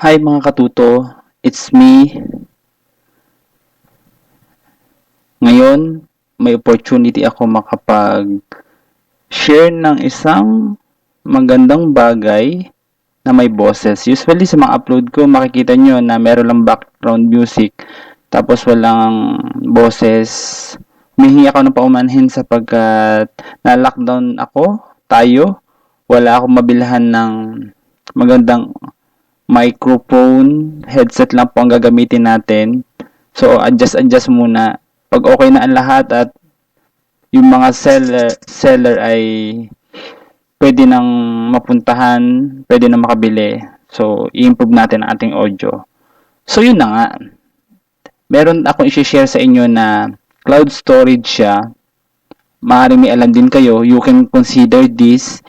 Hi mga katuto, it's me. Ngayon, may opportunity ako makapag-share ng isang magandang bagay na may boses. Usually sa mga upload ko, makikita nyo na meron lang background music tapos walang boses. Humihingi ako ng paumanhin sapagkat na-lockdown tayo. Wala akong mabilhan ng magandang microphone, headset lang po ang gagamitin natin. So, adjust muna. Pag okay na ang lahat at yung mga seller ay pwede nang mapuntahan, pwede nang makabili. So, i-improve natin ang ating audio. So, yun na nga. Meron akong i-share sa inyo na cloud storage siya. Maaaring may alam din kayo. You can consider this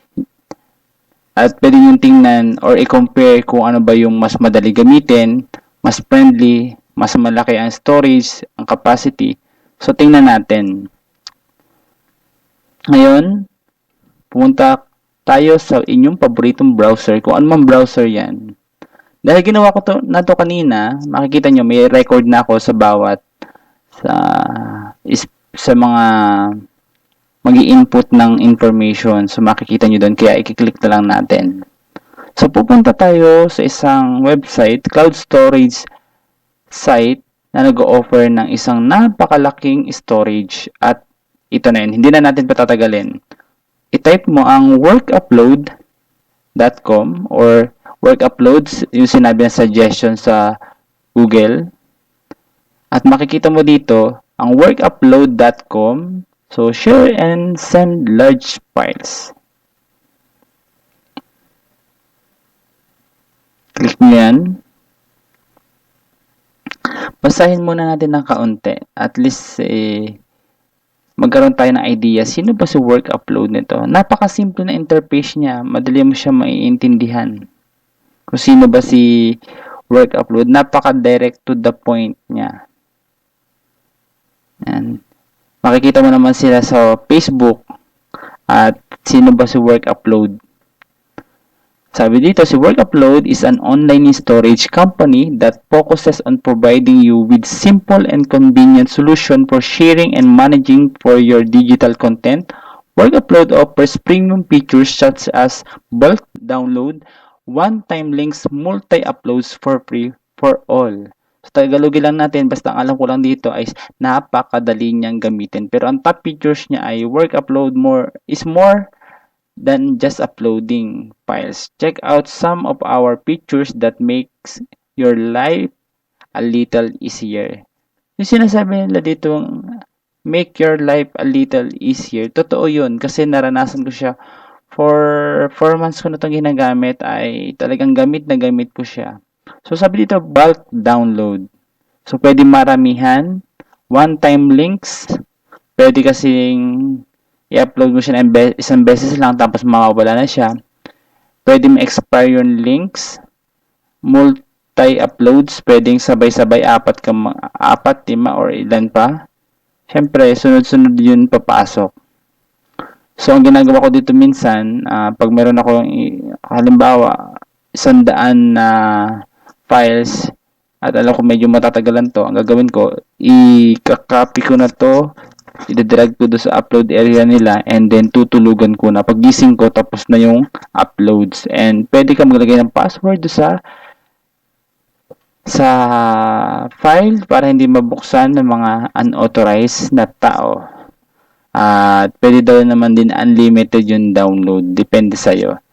at pwede nyo tingnan or i-compare kung ano ba yung mas madali gamitin, mas friendly, mas malaki ang storage, ang capacity. So, tingnan natin. Ngayon, pumunta tayo sa inyong paboritong browser, kung ano man browser yan. Dahil ginawa ko na to kanina, makikita nyo may record na ako sa bawat sa, sa mga mag-i-input ng information. So, makikita nyo doon. Kaya, i-click na lang natin. So, pupunta tayo sa isang website, cloud storage site, na nag-offer ng isang napakalaking storage. At ito na yun. Hindi na natin patatagalin. I-type mo ang workupload.com or workuploads, yung sinabi na suggestion sa Google. At makikita mo dito, ang workupload.com. So, share and send large files. Click nyo yan. Basahin muna natin ng kaunti. At least, magkaroon tayo ng idea. Sino ba si workupload nito? Napakasimple na interface niya. Madali mo siya maiintindihan. Kung sino ba si workupload. Napaka-direct to the point niya. Yan. Makikita mo naman sila sa Facebook at sino ba si workupload. Sabi dito, si workupload is an online storage company that focuses on providing you with simple and convenient solution for sharing and managing for your digital content. Workupload offers premium features such as bulk download, one-time links, multi-uploads for free for all. So, Tagalogin lang natin, basta ang alam ko lang dito ay napakadali niyang gamitin. Pero ang top features niya ay workupload is more than just uploading files. Check out some of our features that makes your life a little easier. Yung sinasabi nila dito, make your life a little easier. Totoo yun kasi naranasan ko siya. For 4 months ko na itong ginagamit ay talagang gamit na gamit ko siya. So, sabi dito, bulk download. So, pwede maramihan. One-time links. Pwede kasing i-upload mo siya ng isang beses lang tapos mawawala na siya. Pwede ma-expire yung links. Multi-uploads. Pwedeng sabay-sabay apat, 5, or ilan pa. Siyempre, sunod-sunod yun papasok. So, ang ginagawa ko dito minsan, pag meron ako, halimbawa, 100 na files, at alam ko medyo matatagalan to, ang gagawin ko, i-copy ko na to, i-drag ko doon sa upload area nila, and then tutulugan ko na. Pag gising ko, tapos na yung uploads. And pwede ka maglagay ng password sa file para hindi mabuksan ng mga unauthorized na tao. At pwede daw naman din unlimited yung download. Depende sa'yo.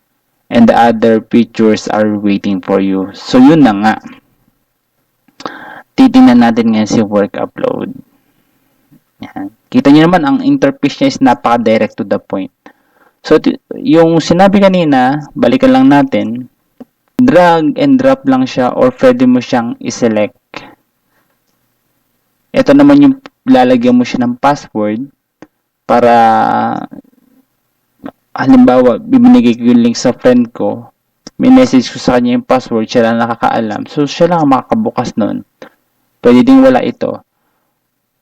And the other features are waiting for you. So, yun na nga. Titingnan natin ngayon si workupload. Yan. Kita nyo naman, ang interface niya is napaka-direct to the point. So, yung sinabi kanina, balikan lang natin, drag and drop lang siya or pwede mo siyang i-select. Ito naman yung lalagyan mo siya ng password para halimbawa, bibinigay ko yung link sa friend ko, may message ko sa kanya yung password, siya lang nakakaalam. So, siya lang ang makakabukas nun. Pwede din wala ito.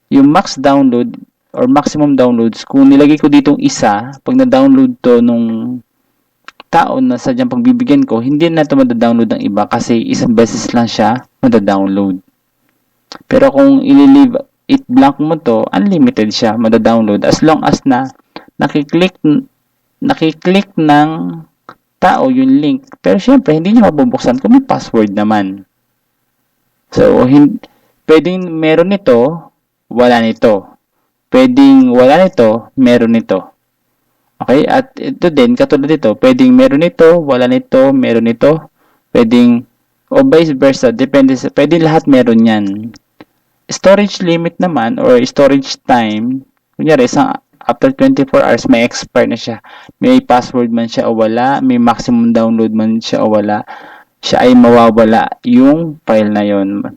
Yung max download or maximum downloads, kung nilagay ko ditong isa, pag na-download to nung tao na sadyang pagbibigyan ko, hindi na ito madadownload ng iba kasi isang beses lang siya madadownload. Pero kung i-leave it blank mo to, unlimited siya madadownload as long as na nakiklik ng tao yung link. Pero syempre, hindi niya mabubuksan kung may password naman. So, pwedeng meron nito, wala nito. Pwedeng wala nito, meron nito. Okay? At ito din, katulad dito, pwedeng meron nito, wala nito, meron nito. Pwedeng, o vice versa, depende sa, pwede lahat meron yan. Storage limit naman, or storage time, kunyari, after 24 hours, may expire na siya. May password man siya o wala, may maximum download man siya o wala, siya ay mawawala yung file na yon.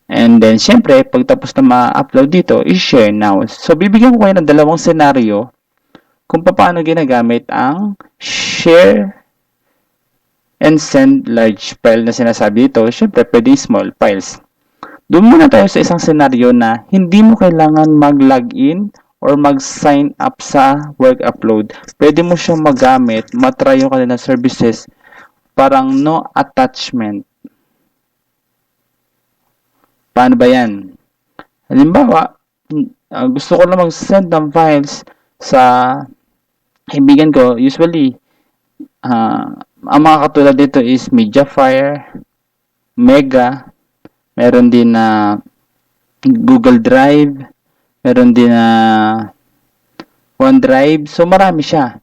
And then, syempre, pag tapos na ma-upload dito, i-share now. So, bibigyan ko kayo ng dalawang senaryo kung paano ginagamit ang share and send large file na sinasabi dito. Syempre, pwede small files. Doon muna tayo sa isang senaryo na hindi mo kailangan mag-login or mag-sign up sa work upload. Pwede mo siyang magamit, matry yung kanilang services, parang no attachment. Paano ba yan? Halimbawa, gusto ko lang mag-send ng files sa kaibigan ko. Usually, ang mga katulad dito is Mediafire, Mega, meron din na Google Drive, meron din na OneDrive. So, marami siya.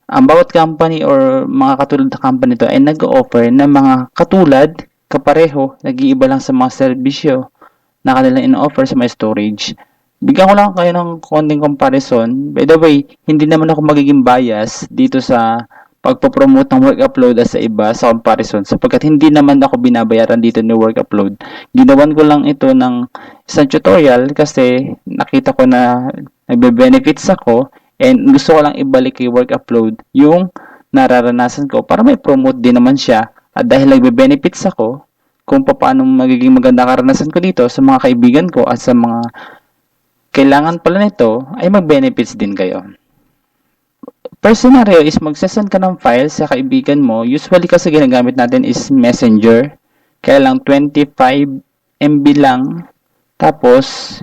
Ang bawat company or mga katulad na company ito ay nag-offer ng mga katulad, kapareho, nag-iiba lang sa mga serbisyo na kanilang in-offer sa mga storage. Bigyan ko lang kayo ng konting comparison. By the way, hindi naman ako magiging bias dito sa pagpapromote ng work upload sa iba sa comparison sapagkat hindi naman ako binabayaran dito ni work upload. Ginawan ko lang ito ng isang tutorial kasi nakita ko na nagbe-benefits ako and gusto ko lang ibalik kay work upload yung nararanasan ko para may promote din naman siya at dahil nagbe-benefits ako kung paano magiging maganda karanasan ko dito sa mga kaibigan ko at sa mga kailangan pala nito ay mag-benefits din kayo. First scenario is magsasend ka ng file sa kaibigan mo. Usually kasi ginagamit natin is Messenger. Kaya lang 25 MB lang. Tapos,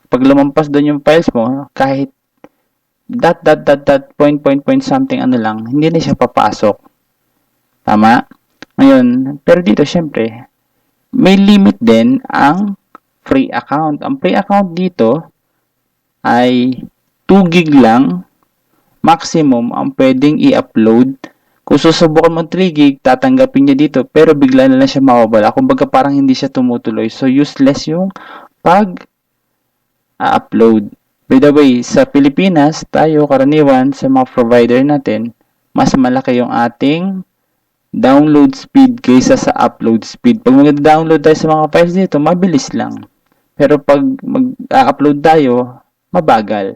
pag lumampas doon yung files mo, kahit point something ano lang, hindi na siya papasok. Tama? Ngayon, pero dito syempre, may limit din ang free account. Ang free account dito ay 2 gig lang maximum ang pwedeng i-upload. Kung susubukan mo 3 gig, tatanggapin niya dito, pero bigla na lang siya mawawala. Kumbaga parang hindi siya tumutuloy. So, useless yung pag-upload. By the way, sa Pilipinas, tayo karaniwan sa mga provider natin, mas malaki yung ating download speed kaysa sa upload speed. Pag mag-download tayo sa mga files dito, mabilis lang. Pero pag mag-upload tayo, mabagal.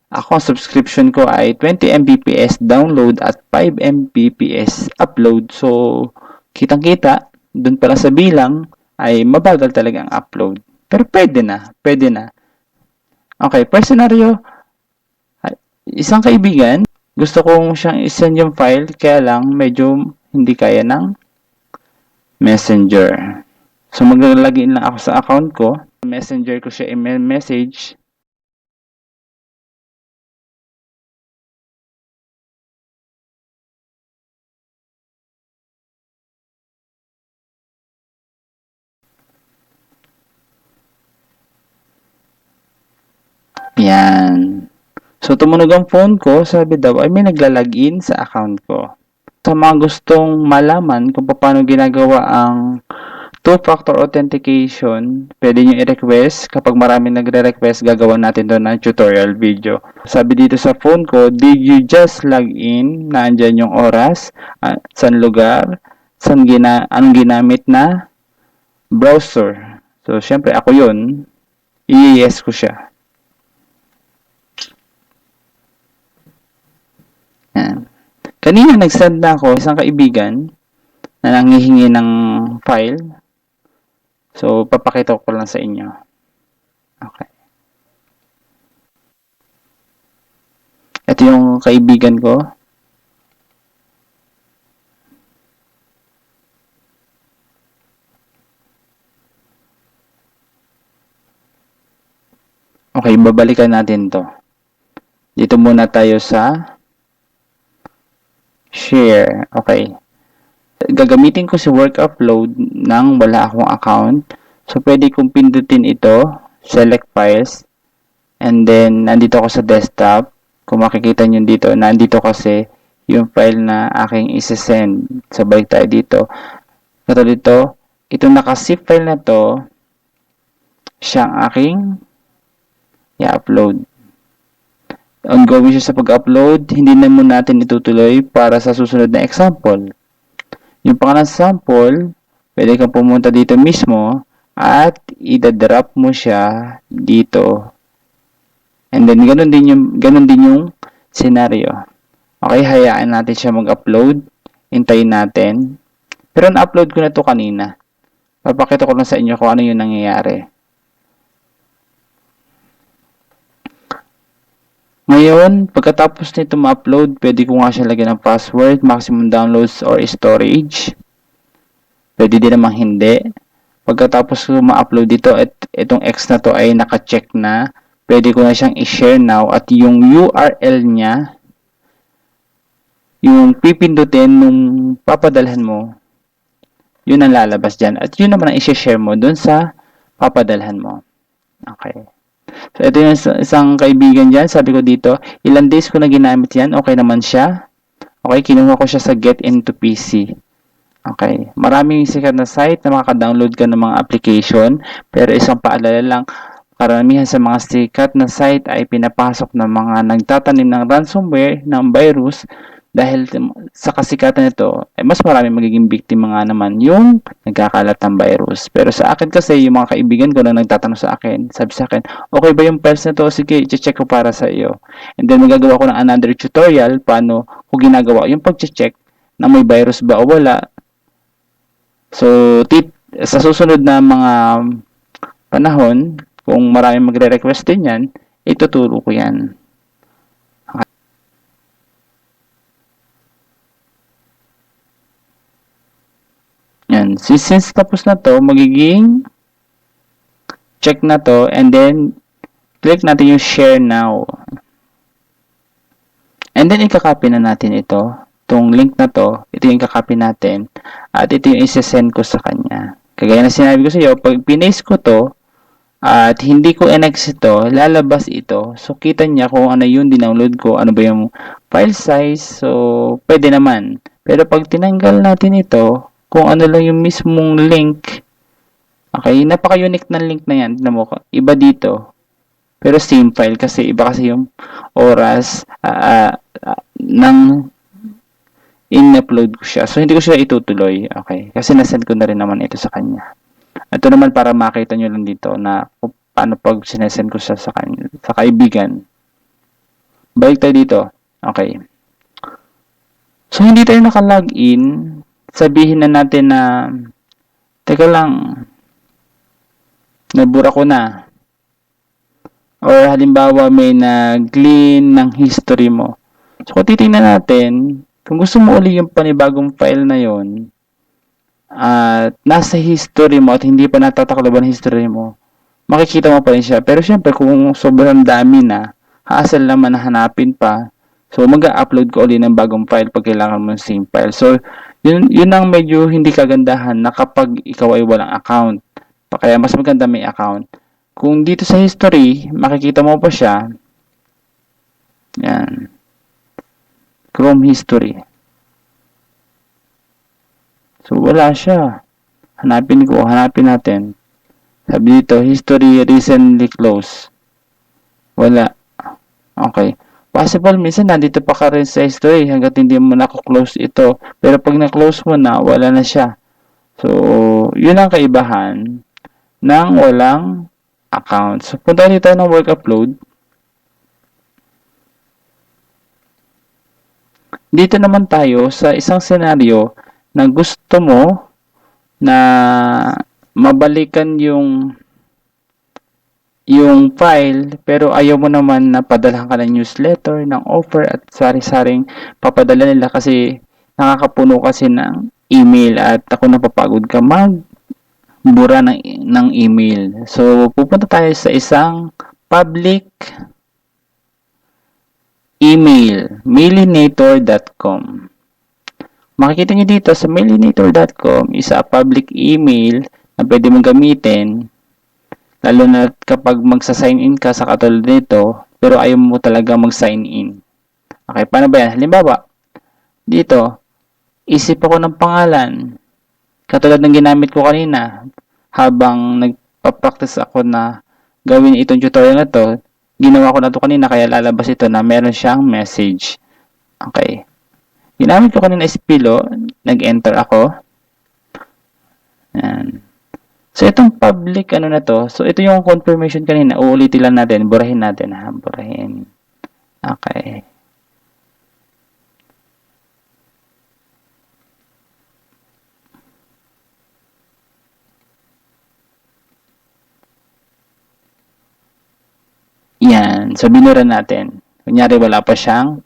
Ako, ang subscription ko ay 20 Mbps download at 5 Mbps upload. So, kitang-kita, dun pala sa bilang, ay mabagal talaga ang upload. Pero pwede na, pwede na. Okay, first scenario, isang kaibigan, gusto kong siyang isend yung file, kaya lang medyo hindi kaya ng Messenger. So, maglalagin lang ako sa account ko. Messenger ko siya email message. Yan. So, tumunog ang phone ko. Sabi daw, ay may naglalagin sa account ko. Sa mga gustong malaman kung paano ginagawa ang two-factor authentication, pwede nyo i-request. Kapag marami nagre-request, gagawa natin doon ng tutorial video. Sabi dito sa phone ko, did you just log in? Naandyan yung oras, saan lugar, anong ginamit na browser. So, syempre, ako yun. I-yes ko siya. Yan. Kanina nag-send na ako isang kaibigan na nanghihingi ng file. So, papakita ko lang sa inyo. Okay. Ito yung kaibigan ko. Okay, babalikan natin to. Dito muna tayo sa share. Okay. Gagamitin ko si work upload nang wala akong account. So, pwede kong pindutin ito, select files, and then, nandito ako sa desktop. Kung makikita nyo dito, nandito kasi yung file na aking isa-send. So, balik tayo dito. Katulad dito, itong naka-zip file na to, siyang aking i-upload. Ongoing siya sa pag-upload, hindi na muna natin itutuloy para sa susunod na example. Yung pangalan sample, pwede kang pumunta dito mismo at i-drop mo siya dito. And then, ganun din yung scenario. Okay, hayaan natin siya mag-upload. Hintayin natin. Pero na-upload ko na to kanina. Papakita ko lang sa inyo kung ano yung nangyayari. Ngayon, pagkatapos nito ma-upload, pwede ko nga siya lagyan ng password, maximum downloads or storage. Pwede din namang hindi. Pagkatapos ko ma-upload dito, at itong X na to ay naka-check na. Pwede ko na siyang i-share now at yung URL niya, yung pipindutin nung papadalhan mo, yun ang lalabas dyan. At yun naman ang i-share mo dun sa papadalhan mo. Okay. So, ito yung isang kaibigan dyan. Sabi ko dito, ilang days ko na ginamit yan. Okay naman siya. Okay, kinuha ko siya sa Get Into PC. Okay. Maraming sikat na site na makaka-download ka ng mga application. Pero isang paalala lang, karamihan sa mga sikat na site ay pinapasok ng mga nagtatanim ng ransomware, ng virus, dahil sa kasikatan nito, mas marami magiging biktima nga naman yung nagkakalat ng virus. Pero sa akin kasi, yung mga kaibigan ko na nagtatanong sa akin, sabi sa akin, okay ba yung files na to? Sige, i-check ko para sa iyo. And then, magagawa ko ng another tutorial paano ko ginagawa yung pag-check na may virus ba o wala. So, sa susunod na mga panahon, kung marami magre-request din yan, ituturo ko yan. Yan. Since tapos na to, magiging check na to, and then click natin yung share now. And then ikakopy na natin ito. Itong link na to, ito yung ikakopy natin. At ito yung isa-send ko sa kanya. Kagaya na sinabi ko sa iyo, pag pinaste ko to, at hindi ko in-exit ito, lalabas ito. So, kita niya kung ano yung dinownload ko, ano ba yung file size. So, pwede naman. Pero pag tinanggal natin ito, kung ano lang yung mismong link, okay, napaka-unique ng link na yan. Iba dito. Pero same file kasi iba kasi yung oras ng in-upload ko siya. So, hindi ko siya itutuloy. Okay, kasi nasend ko na rin naman ito sa kanya. Ito naman para makita nyo lang dito na kung paano pag sinesend ko siya sa kaibigan. Balik tayo dito. Okay. So, hindi tayo naka-login. Sabihin na natin na, teka lang, nabura ko na. Or halimbawa may nag-clean ng history mo. So, kung titingnan natin, kung gusto mo uli yung panibagong file na yon, at nasa history mo at hindi pa natataklaban ang history mo, makikita mo pa rin siya. Pero syempre, kung sobrang dami na, hassle naman na hanapin pa. So, mag-upload ko ulit ng bagong file pag kailangan mo ng same file. So, yun ang medyo hindi kagandahan na kapag ikaw ay walang account. Kaya mas maganda may account. Kung dito sa history, makikita mo pa siya. Yan. Chrome history. So, wala siya. Hanapin natin. Sabi dito, history recently closed. Wala. Okay. Possible, minsan nandito pa ka rin sa history hanggat hindi mo na-close ito. Pero pag na-close mo na, wala na siya. So, yun ang kaibahan ng walang account. So, punta dito ng work upload. Dito naman tayo sa isang senaryo na gusto mo na mabalikan yung file, pero ayaw mo naman na padala ka ng newsletter, ng offer, at sari-saring papadala nila kasi nakakapuno kasi ng email at ako napapagod ka magbura ng email. So, pupunta tayo sa isang public email, mailinator.com. Makikita nyo dito sa mailinator.com is a public email na pwede mong gamitin lalo na kapag magsa-sign in ka sa katulad nito pero ayaw mo talaga mag-sign in. Okay, paano ba yan? Halimbawa, dito, isip ako ng pangalan. Katulad ng ginamit ko kanina habang nagpa-practice ako na gawin itong tutorial na to, ginawa ko na to kanina kaya lalabas ito na meron siyang message. Okay. Ginamit ko kanina is Pilo, nag-enter ako. Ayan. So, itong public ano na to, so ito yung confirmation kanina, uulitin lang natin, burahin natin ha, burahin. Okay. Yan. So, binura natin. Kunyari, wala pa siyang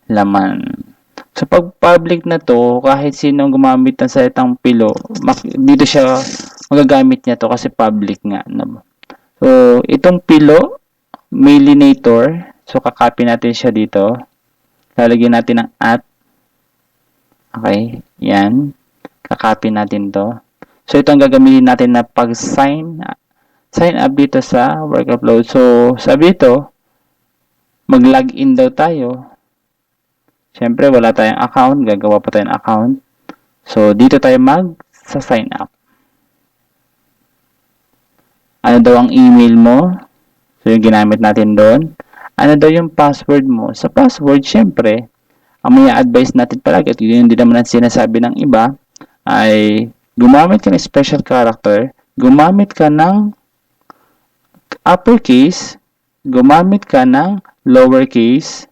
laman. So, pag public na to, kahit sinong gumamit ng salitang Pilo, dito siya, magagamit niya to kasi public nga. So, itong Pilo, mailinator, so, kakopy natin siya dito. Lalagyan natin ng @ Okay, yan. Kakopy natin to. So, ito ang gagamitin natin na pag-sign up dito sa work upload. So, sabi ito, mag-login daw tayo. Siyempre, wala tayong account. Gagawa pa tayong account. So, dito tayo mag-sign up. Ano daw ang email mo? So, yung ginamit natin doon. Ano daw yung password mo? Sa password, siyempre, ang may advice natin palagi, at yun din naman ang sinasabi ng iba, ay gumamit ka ng special character, gumamit ka ng uppercase, gumamit ka ng lowercase,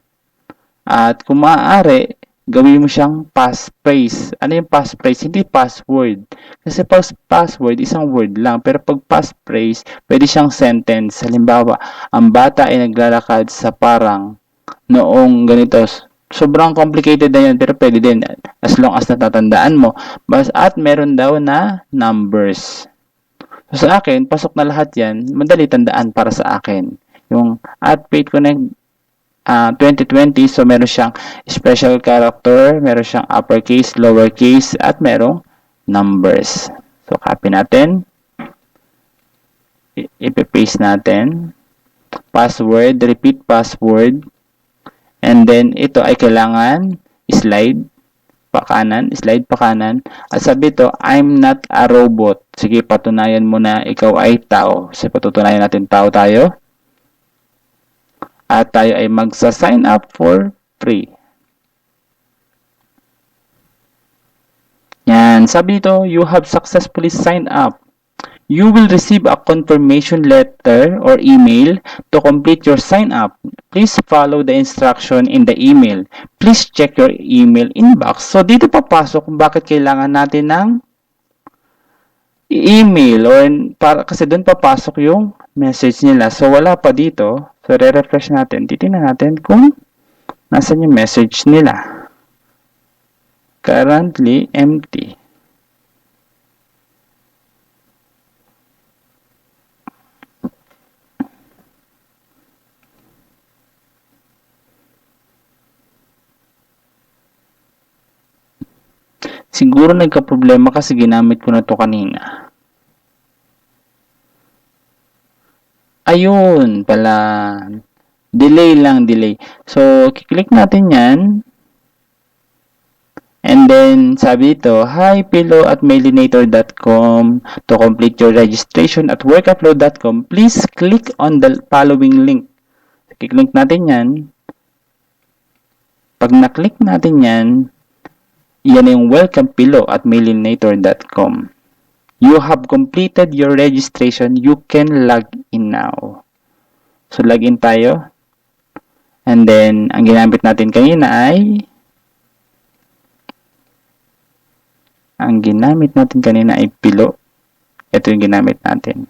at kung maaari, gawin mo siyang passphrase. Ano yung passphrase? Hindi password. Kasi password, isang word lang. Pero pag passphrase, pwede siyang sentence. Halimbawa, ang bata ay naglalakad sa parang noong ganito. Sobrang complicated na yan, pero pwede din. As long as natatandaan mo. At meron daw na numbers. So, sa akin, pasok na lahat yan. Madali tandaan para sa akin. Yung at Paid Connect 2020, so meron siyang special character, meron siyang uppercase, lowercase, at merong numbers. So, copy natin. Ipe-paste natin. Password, repeat password. And then, ito ay kailangan slide pa kanan. At sabi ito, I'm not a robot. Sige, patunayan mo na ikaw ay tao. So, patutunayan natin tao tayo. At tayo ay magsa-sign up for free. Yan. Sabi dito, you have successfully signed up. You will receive a confirmation letter or email to complete your sign up. Please follow the instruction in the email. Please check your email inbox. So, dito papasok kung bakit kailangan natin ng email or kasi doon papasok yung message nila. So, wala pa dito. So, re-refresh natin. Titingnan natin kung nasan yung message nila. Currently empty. Siguro nagka-problema kasi ginamit ko na to kanina. Ayun pala. Delay lang, delay. So, kiklik natin yan. And then, sabi ito, hi, Pilo at mailinator.com. To complete your registration at workupload.com, please click on the following link. Kiklik natin yan. Pag na-click natin yan, yan yung welcome Pilo at mailinator.com. You have completed your registration. You can log in now. So, log in tayo. And then, ang ginamit natin kanina ay Pilo. Ito yung ginamit natin.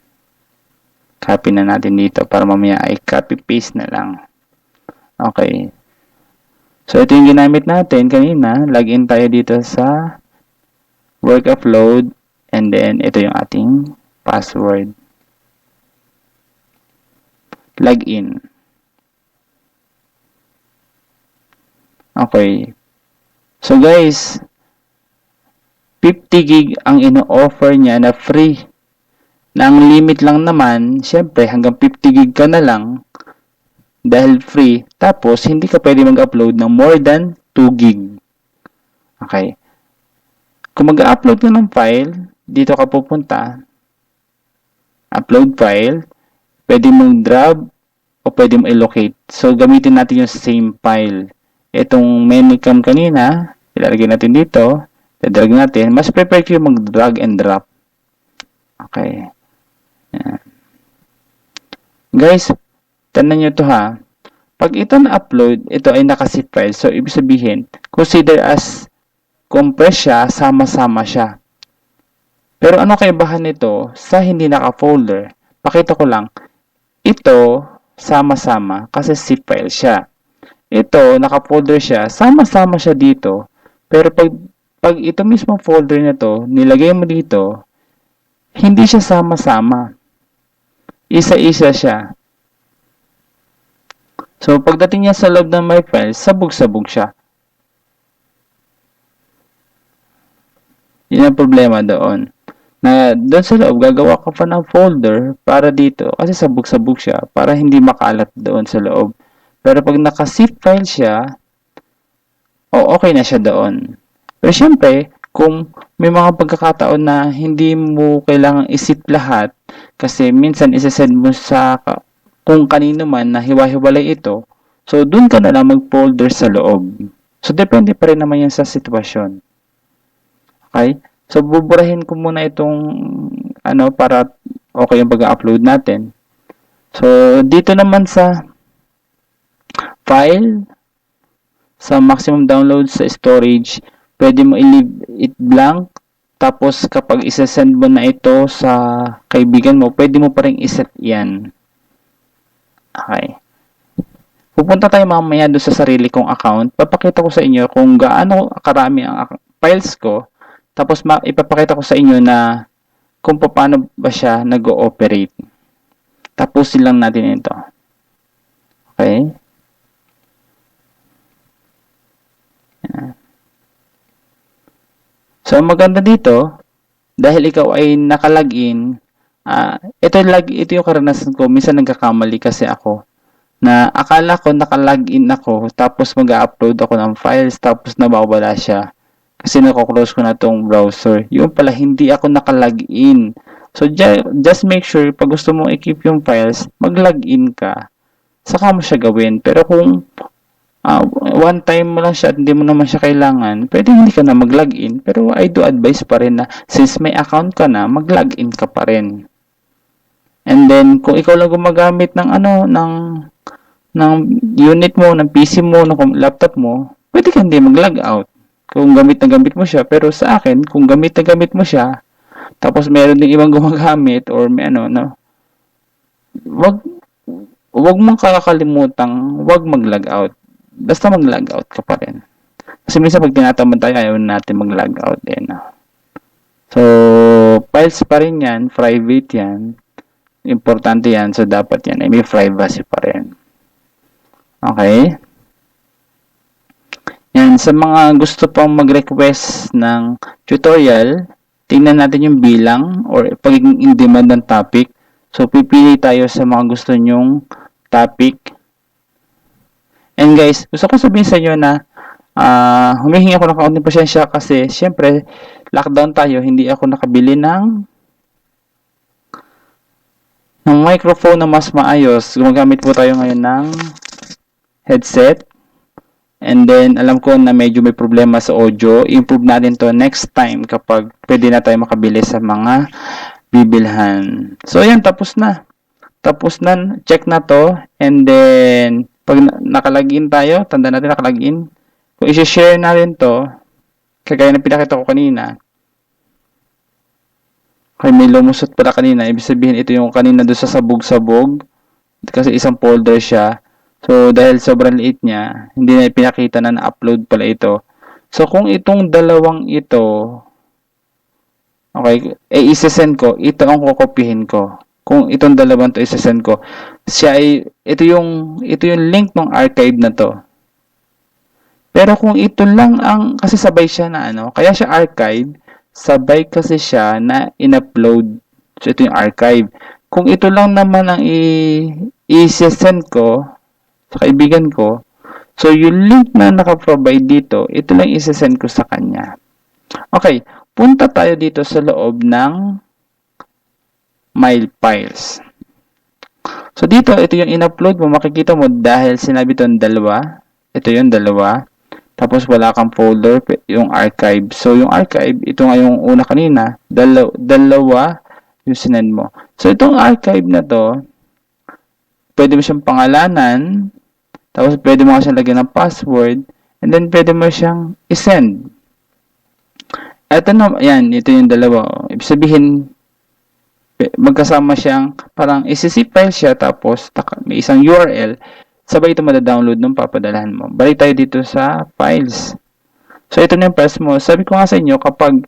Copy na natin dito para mamaya ay copy-paste na lang. Okay. So, ito yung ginamit natin kanina. Login tayo dito sa work upload. And then, ito yung ating password. login. Okay. So guys, 50 gig ang ino-offer niya na free. Na ang limit lang naman, syempre hanggang 50 gig ka na lang dahil free. Tapos, hindi ka pwede mag-upload ng more than 2 gig. Okay. Kung mag-upload ka ng file, dito ka pupunta, upload file, pwede mong drag o pwede mong allocate. So, gamitin natin yung same file. Itong menucam kanina, ilalagay natin dito, i-drag natin. Mas prefer ko yung mag-drag and drop. Okay. Yan. Guys, tandaan nyo to ha. Pag ito na-upload, ito ay naka-zip file. So, ibig sabihin, consider as compress siya, sama-sama siya. Pero ano kaibahan nito sa hindi naka-folder? Pakita ko lang. Ito, sama-sama kasi zip file siya. Ito, naka-folder siya, sama-sama siya dito. Pero pag ito mismo folder na to, nilagay mo dito, hindi siya sama-sama. Isa-isa siya. So, pagdating niya sa loob ng my files, sabog-sabog siya. Yun ang problema doon. Na doon sa loob, gagawa ka pa ng folder para dito. Kasi sabog-sabog siya para hindi makalat doon sa loob. Pero pag naka-zip file siya, okay na siya doon. Pero syempre, kung may mga pagkakataon na hindi mo kailangang isip lahat, kasi minsan isasend mo sa kung kanino man na hiwa-hiwalay ito, so dun ka na lang mag-folder sa loob. So depende pa rin naman yan sa sitwasyon. Okay? So buburahin ko muna itong para okay yung pag-upload natin. So dito naman sa file, sa maximum download sa storage, pwede mo i-leave it blank. Tapos, kapag isa-send mo na ito sa kaibigan mo, pwede mo pa rin iset yan. Okay. Pupunta tayo mamaya doon sa sarili kong account. Papakita ko sa inyo kung gaano karami ang files ko. Tapos, ipapakita ko sa inyo na kung paano ba siya nag-ooperate. Tapusin lang natin ito. Okay. So, maganda dito, dahil ikaw ay nakalagin, ito yung karanasan ko. Minsan nagkakamali kasi ako na akala ko nakalagin ako, tapos mag-upload ako ng files, tapos nabawala siya. Kasi nako-close ko na tong browser. Yung pala, hindi ako nakalagin. So, just make sure, pag gusto mong i-keep yung files, mag-login ka. Saka mo siya gawin. Pero kung one time mo lang siya at hindi mo naman siya kailangan, pwede hindi ka na mag-login. Pero I do advise pa rin na since may account ka na, mag-login ka pa rin. And then, kung ikaw lang gumagamit ng ng unit mo, ng PC mo, ng laptop mo, pwede ka hindi mag-log out. Kung gamit na gamit mo siya. Pero sa akin, kung gamit na gamit mo siya, tapos meron din ibang gumagamit or may wag mong kakakalimutang wag mag-log out. Basta mag-log out ka pa rin. Kasi minsan pag tinatamad tayo, ayaw natin mag-log out din. So, files pa rin yan, private yan. Importante yan, so dapat yan ay may privacy pa rin. Okay? Yan, sa mga gusto pang mag-request ng tutorial, tingnan natin yung bilang or pagiging in-demand ng topic. So, pipili tayo sa mga gusto nyong topic. And guys, gusto ko sabihin sa inyo na humihingi ako ng kaunting pasensya kasi syempre, lockdown tayo, hindi ako nakabili ng microphone na mas maayos. Gumagamit po tayo ngayon ng headset. And then, alam ko na medyo may problema sa audio. Improve natin to next time kapag pwede na tayo makabili sa mga bibilhan. So, ayan, tapos na. Tapos na, check na to. And then, pag nakalagin tayo, tanda natin nakalagin. Kung i-share natin to, kagaya na pinakita ko kanina, kaya may lumusot pala kanina, ibig sabihin ito yung kanina doon sa sabog-sabog, kasi isang folder siya. So, dahil sobrang liit niya, hindi na pinakita na na-upload pala ito. So, kung itong dalawang ito, okay, isesend ko, ito ang kukopihin ko. kung itong dalawang to isasend ko. Ito yung link ng archive na to. Pero kung ito lang kasi sabay siya na kaya siya archive, sabay kasi siya na in-upload. So, ito yung archive. Kung ito lang naman ang i-send ko sa kaibigan ko, so yung link na naka-provide dito, ito lang i-send ko sa kanya. Okay, punta tayo dito sa loob ng My Files. So, dito, ito yung in-upload mo. Makikita mo dahil sinabi ito yung dalawa. Ito yung dalawa. Tapos, wala kang folder, yung archive. So, yung archive, ito nga yung una kanina. Dalawa yung sinend mo. So, itong archive na to, pwede mo siyang pangalanan. Tapos, pwede mo siyang lagyan ng password. And then, pwede mo siyang isend. Ito na, yan, ito yung dalawa. Ibig sabihin, magkasama siyang parang isi-zip file siya tapos may isang URL, sabay ito mada-download nung papadalahan mo. Balik tayo dito sa files. So, ito na yung files mo. Sabi ko nga sa inyo, kapag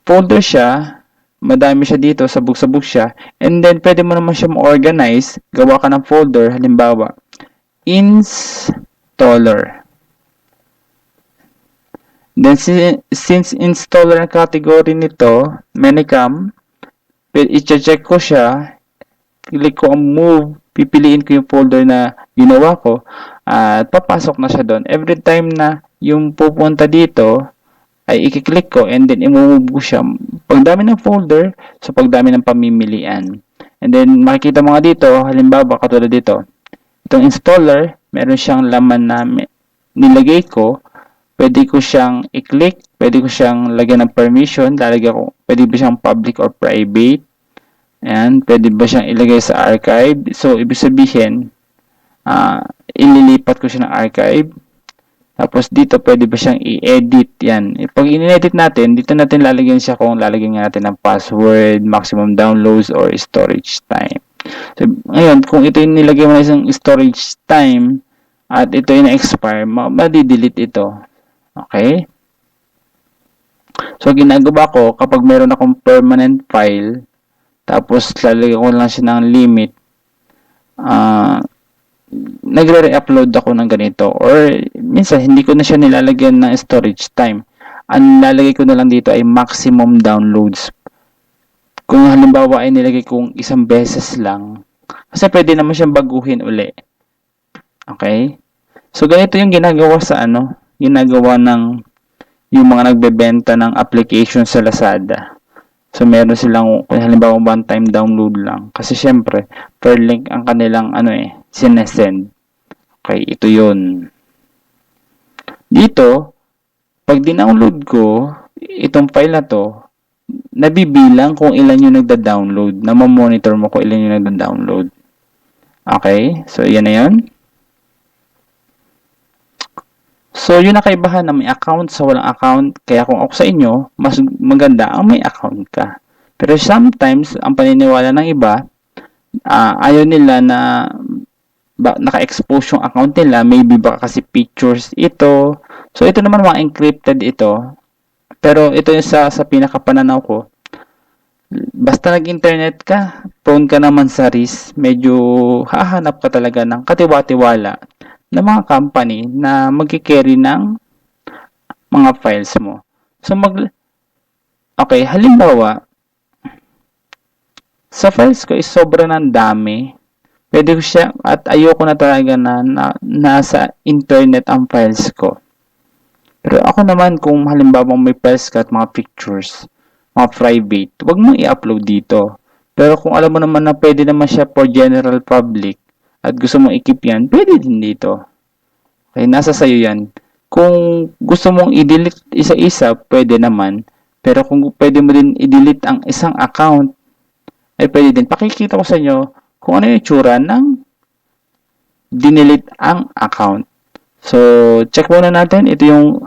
folder siya, madami siya dito, sabog-sabog siya, and then pwede mo naman siya ma-organize, gawa ka ng folder, halimbawa, installer. Then, since installer ang category nito, Menicam, i-check ko siya, click ko ang move, pipiliin ko yung folder na ginawa ko, at papasok na siya doon. Every time na yung pupunta dito, ay i-click ko and then i-move ko siya. Pagdami ng folder, so pagdami ng pamimilian. And then makikita mo nga dito, halimbawa katulad dito, itong installer, meron siyang laman na nilagay ko, pwede ko siyang i-click, pwede ko siyang lagyan ng permission, pwede ba siyang public or private, and pwede ba siyang ilagay sa archive. So, ibig sabihin, ililipat ko siya ng archive. Tapos, dito, pwede ba siyang i-edit, yan. Pag in-edit natin, dito natin lalagyan siya kung lalagyan natin ng password, maximum downloads, or storage time. So, ngayon, kung ito yung nilagay mo na isang storage time, at ito yung na-expire, madi-delete ito. Okay? So, ginagawa ko, kapag meron akong permanent file, tapos lalagyan ko lang siya ng limit, nagre-re-upload ako ng ganito. Or, minsan, hindi ko na siya nilalagyan ng storage time. Ang lalagay ko na lang dito ay maximum downloads. Kung halimbawa ay nilagay kong isang beses lang, kasi pwede naman siyang baguhin uli. Okay? So, ganito yung ginagawa sa ginagawa ng yung mga nagbebenta ng application sa Lazada. So, meron silang, halimbawa, one-time download lang. Kasi, syempre, per link ang kanilang, sinesend. Okay, ito yun. Dito, pag dinownload ko, itong file na to, nabibilang kung ilan yung nagda-download. Na-monitor mo kung ilan yung nagda-download. Okay, so, yan na yun. So, yun ang kaibahan na may account sa walang account. Kaya kung ako sa inyo, mas maganda ang may account ka. Pero sometimes, ang paniniwala ng iba, ayaw nila na naka-expose yung account nila. Maybe baka kasi pictures ito. So, ito naman mga encrypted ito. Pero ito yung sa pinakapananaw ko. Basta nag-internet ka, prone ka naman sa risk, medyo hahanap ka talaga ng katiwa-tiwala ng mga company na magkikerry ng mga files mo. So, okay, halimbawa, sa files ko is sobra ng dami. Pwede ko siya, at ayoko na talaga na nasa internet ang files ko. Pero ako naman, kung halimbawa may files ka at mga pictures, mga private, huwag mo i-upload dito. Pero kung alam mo naman na pwede naman siya for general public, at gusto mong i-keep yan, pwede din dito. Okay, nasa sayo yan. Kung gusto mong i-delete isa-isa, pwede naman. Pero kung pwede mo din i-delete ang isang account, ay pwede din. Pakikita ko sa inyo kung ano yung tsura ng dinelete ang account. So, check muna natin. Ito yung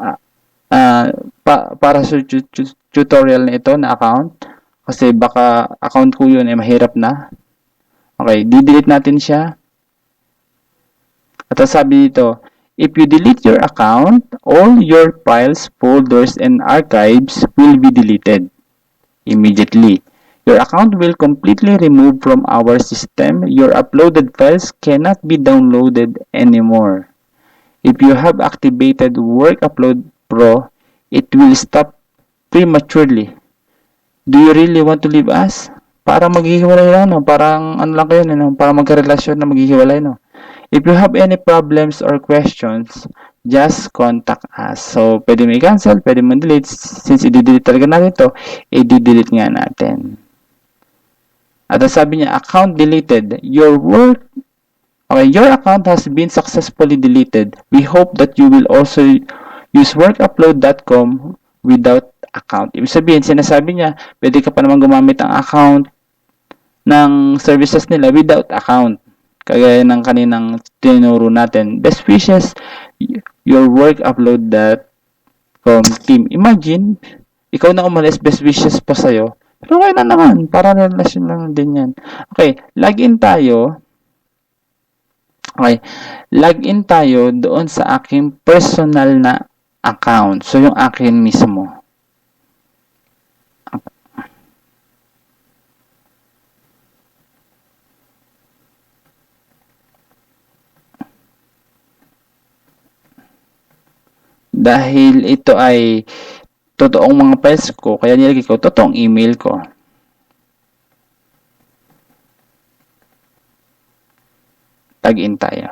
para sa tutorial na ito na account. Kasi baka account ko yun ay mahirap na. Okay, di-delete natin siya. At sabi dito, if you delete your account, all your files, folders, and archives will be deleted immediately. Your account will completely removed from our system. Your uploaded files cannot be downloaded anymore. If you have activated Work Upload Pro, it will stop prematurely. Do you really want to leave us? Para maghihiwalay lang, no? Parang ano lang kayo, no? Para magkarelasyon na maghihiwalay, no? If you have any problems or questions, just contact us. So, pwede mo i-cancel, pwede mo delete. Since i-delete talaga natin ito, i-delete nga natin. At sabi niya, account deleted. Your account has been successfully deleted. We hope that you will also use workupload.com without account. Ibig sabihin, sinasabi niya, pwede ka pa naman gumamit ang account ng services nila without account. Kagaya ng kaninang tinuro natin. Best wishes, your workupload.com team. Imagine, ikaw na umalis, best wishes pa sa'yo. Pero okay na naman, para relasyon lang din yan. Okay, login tayo. Okay, login tayo doon sa aking personal na account. So, yung akin mismo. Dahil ito ay totoong mga files ko, kaya nilagay ko totoong email ko. Login tayo.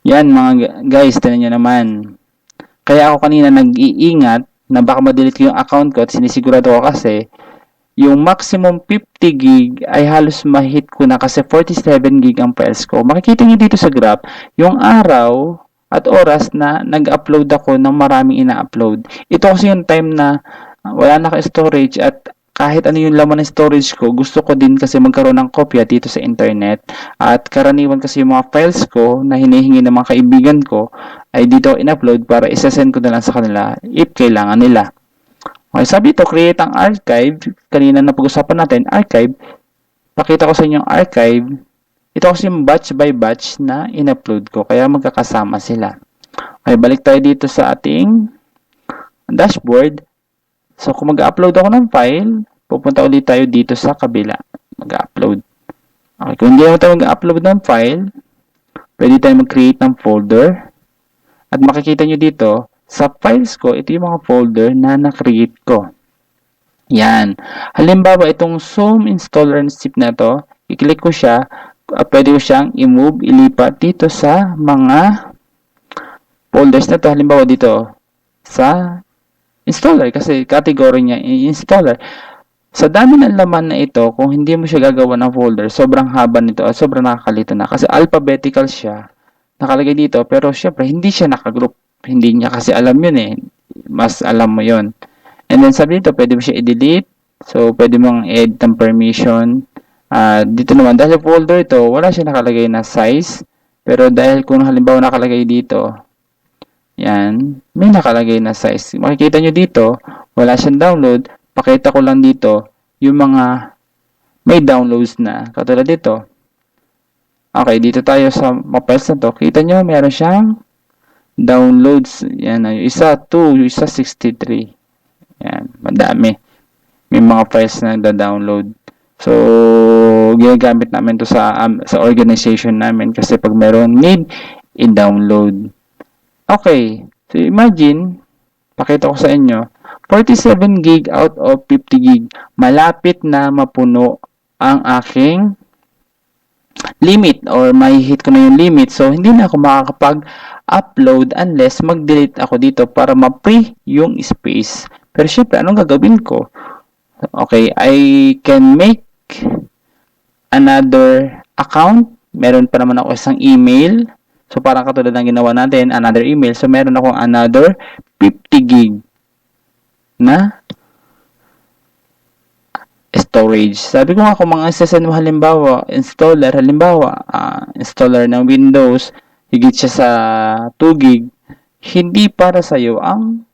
Yan mga guys, tinan nyo naman. Kaya ako kanina nag-iingat na baka ma-delete ko yung account ko at sinisigurado ko kasi yung maximum 50 gig ay halos ma-hit ko na kasi 47 gig ang files ko. Makikita nyo dito sa graph, yung araw at oras na nag-upload ako ng maraming ina-upload. Ito kasi yung time na wala na ka-storage at kahit ano yung laman ng storage ko, gusto ko din kasi magkaroon ng kopya dito sa internet. At karaniwan kasi yung mga files ko na hinihingi ng mga kaibigan ko ay dito in-upload para isa-send ko na lang sa kanila if kailangan nila. Okay, sabi ito, create ang archive. Kanina na pag-usapan natin, archive. Pakita ko sa inyo yung archive. Ito kasi yung batch by batch na in-upload ko. Kaya magkakasama sila. Okay, balik tayo dito sa ating dashboard. So, kung mag-upload ako ng file, pupunta ulit tayo dito sa kabila. Mag-upload. Okay, kung hindi ako tayo mag-upload ng file, pwede tayo mag-create ng folder. At makikita nyo dito, sa files ko, ito yung mga folder na na-create ko. Yan. Halimbawa, itong Zoom installer zip na to, i-click ko siya, pwede ko siyang i-move, ilipat dito sa mga folders na to. Halimbawa dito, sa installer, kasi category niya installer. Sa dami ng laman na ito, kung hindi mo siya gagawa ng folder, sobrang haba nito at sobrang nakakalito na. Kasi alphabetical siya, nakalagay dito, pero syempre, hindi siya nakagroup. Hindi niya kasi alam yun eh. Mas alam mo yun. And then sabi dito, pwede mo siya i-delete. So, pwede mong add ng permission. Dito naman, dahil folder ito, wala siya nakalagay na size. Pero dahil kung halimbawa nakalagay dito, yan, may nakalagay na size. Makikita nyo dito, wala siyang download. Pakita ko lang dito, yung mga may downloads na. Katulad dito. Okay, dito tayo sa mga files na to. Kita nyo, meron siyang downloads. Yan, yung isa 2, yung isa 63. Yan, madami. May mga files na nagda-download. So, ginagamit namin to sa organization namin kasi pag meron need, i-download. Okay, so imagine, pakita ko sa inyo, 47 gig out of 50 gig. Malapit na mapuno ang aking limit or may hit ko na yung limit. So, hindi na ako makakapag-upload unless mag-delete ako dito para ma-free yung space. Pero syempre, anong gagawin ko? Okay, I can make another account. Meron pa naman ako isang email. So, parang katulad ng ginawa natin, another email. So, meron akong another 50 gig na storage. Sabi ko nga kung mga session mo halimbawa, installer ng Windows, higit siya sa 2 gig, hindi para sa'yo ang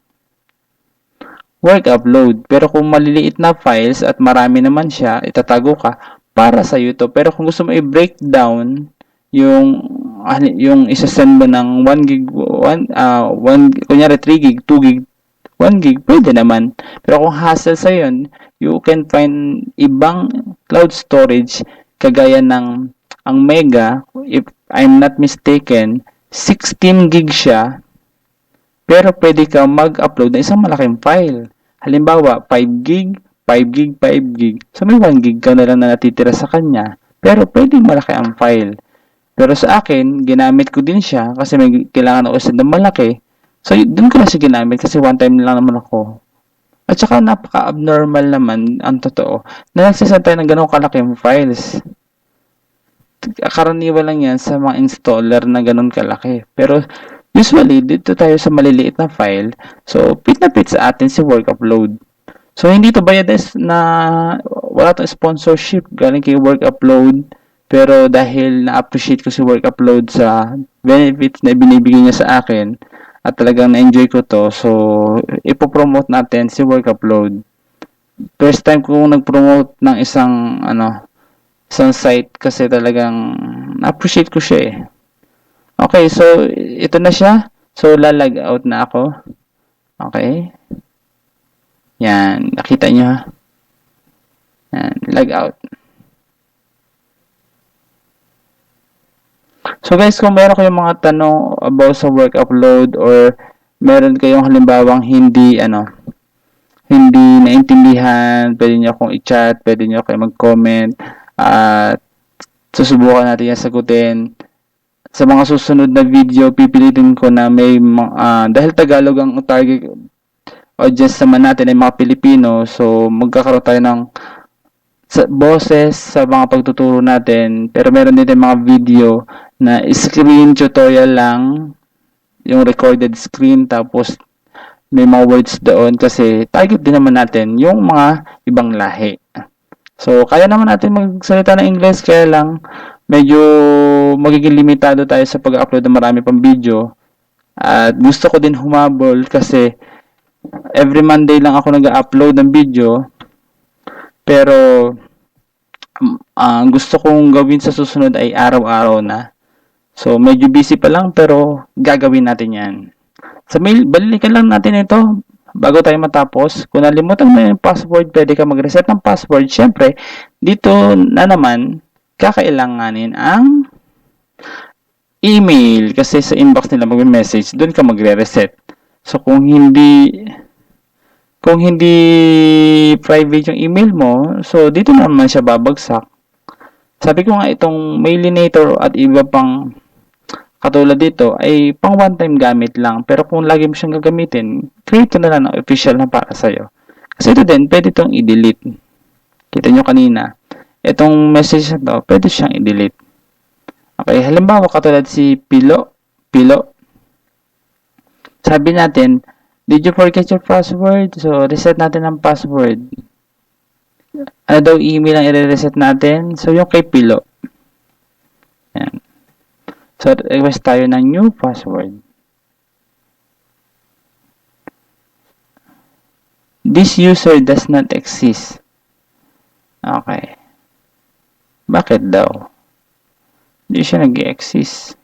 work upload. Pero kung maliliit na files at marami naman siya, itatago ka, para sa'yo to. Pero kung gusto mo i-breakdown yung isa-send mo ng 1 gig, kunyari 3 gig, 2 gig, 1 gig, pwede naman. Pero kung hassle sa yun, you can find ibang cloud storage kagaya ng ang Mega, if I'm not mistaken, 16 gig siya, pero pwede ka mag-upload ng isang malaking file. Halimbawa, 5 gig, 5 gig, 5 gig. So may 1 gig ka na lang na natitira sa kanya, pero pwede malaki ang file. Pero sa akin, ginamit ko din siya kasi may kailangan ako send ng malaki. So, dun ko na siya ginamit kasi one time lang naman ako. At saka napaka-abnormal naman, ang totoo, na nagsasend tayo ng ganong kalaking files. Karaniwan lang yan sa mga installer na ganon kalaki. Pero, usually, dito tayo sa maliliit na file. So, fit na fit sa atin si work upload. So, hindi to bayad na wala tong sponsorship galing kay work upload. Pero dahil na-appreciate ko si work upload sa benefits na binibigay niya sa akin at talagang na-enjoy ko to, so ipopromote natin si work upload. First time ko nag-promote ng isang site kasi talagang na-appreciate ko siya eh. Okay, so ito na siya. So lalag out na ako. Okay. Yan, nakita nyo ha. Yan, lag out. So guys, kung meron kayong mga tanong about sa work upload or meron kayong halimbawang hindi naintindihan, pwede niyo akong i-chat, pwede niyo kayo mag-comment at susubukan natin yan sagutin. Sa mga susunod na video, pipilitin ko na may dahil Tagalog ang target audience naman natin ay mga Pilipino, so magkakaroon tayo ng boses sa mga pagtuturo natin, pero meron din mga video na screen tutorial lang, yung recorded screen, tapos may mga words doon kasi target din naman natin yung mga ibang lahi. So, kaya naman natin magsalita ng English, kaya lang medyo magiging limitado tayo sa pag-upload ng marami pang video. At gusto ko din humabol kasi every Monday lang ako nag-upload ng video, pero ang gusto kong gawin sa susunod ay araw-araw na. So, medyo busy pa lang pero gagawin natin yan. Sa mail, balikan lang natin ito bago tayo matapos. Kung nalimutan mo yung password, pwede ka mag-reset ng password. Siyempre, dito na naman, kakailanganin ang email kasi sa inbox nila mag-message, doon ka magre-reset. So, kung hindi private yung email mo, so dito naman siya babagsak. Sabi ko nga itong Mailinator at iba pang katulad dito ay pang one time gamit lang. Pero kung lagi mo siyang gagamitin, create ko na lang ng official na para sa'yo. Kasi ito din, pwede itong i-delete. Kita nyo kanina. Itong message na to, pwede siyang i-delete. Okay, halimbawa katulad si Pilo. Sabi natin, did you forget your password? So, reset natin ang password. Ano daw email ang i-reset natin? So, yung kay Pilo. Yan. So, request tayo ng new password. This user does not exist. Okay. Bakit daw? Hindi siya nag-exist.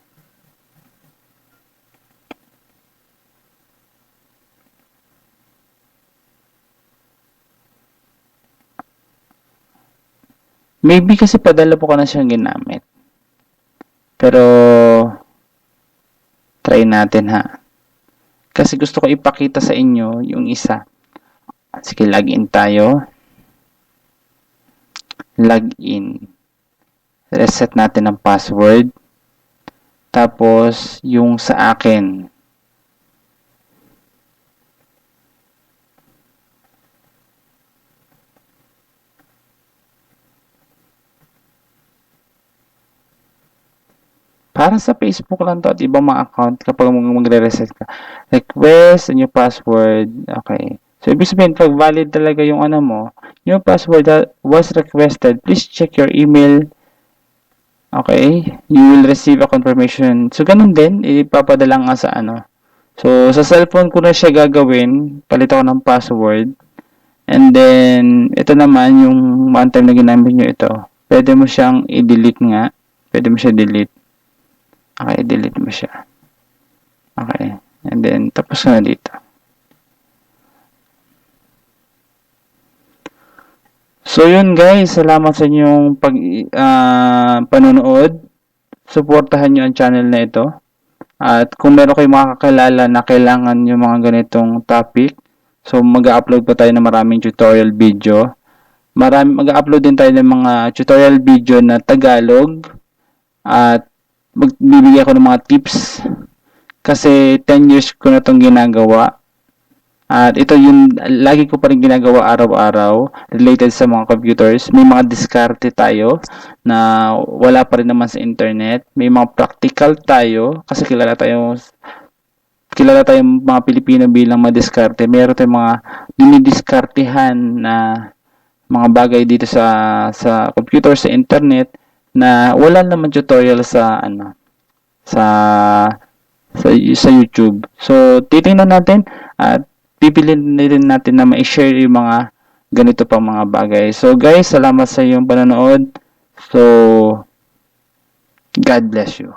Maybe kasi padala po ko na siyang ginamit. Pero, try natin ha. Kasi gusto ko ipakita sa inyo yung isa. Sige, login tayo. Login. Reset natin ang password. Tapos, yung sa akin. Para sa Facebook lang to at ibang mga account kapag magre-reset ka. Request a new password. Okay. So, ibig sabihin, pag valid talaga yung new password that was requested, please check your email. Okay. You will receive a confirmation. So, ganun din. Ipapadala nga sa So, sa cellphone ko na siya gagawin. Palit ako ng password. And then, ito naman, yung one time na ginamit nyo ito. Pwede mo siyang i-delete nga. Pwede mo siya delete. Okay, delete mo siya. Okay. And then, tapos na dito. So yun guys, salamat sa inyong panonood. Suportahan nyo ang channel na ito. At kung meron kayong mga kakilala na kailangan yung mga ganitong topic, so mag-upload pa tayo ng maraming tutorial video. Mag-upload din tayo ng mga tutorial video na Tagalog at magbibigay ako ng mga tips kasi 10 years ko na itong ginagawa. At ito yung lagi ko pa rin ginagawa araw-araw related sa mga computers. May mga diskarte tayo na wala pa rin naman sa internet. May mga practical tayo kasi kilala tayong mga Pilipino bilang madiskarte. Meron tayong mga dinidiskartehan na mga bagay dito sa computer, sa internet na wala naman tutorial sa sa YouTube. So titingnan natin at pipiliin din natin na ma-share yung mga ganito pang mga bagay. So guys, salamat sa iyong panonood. So God bless you.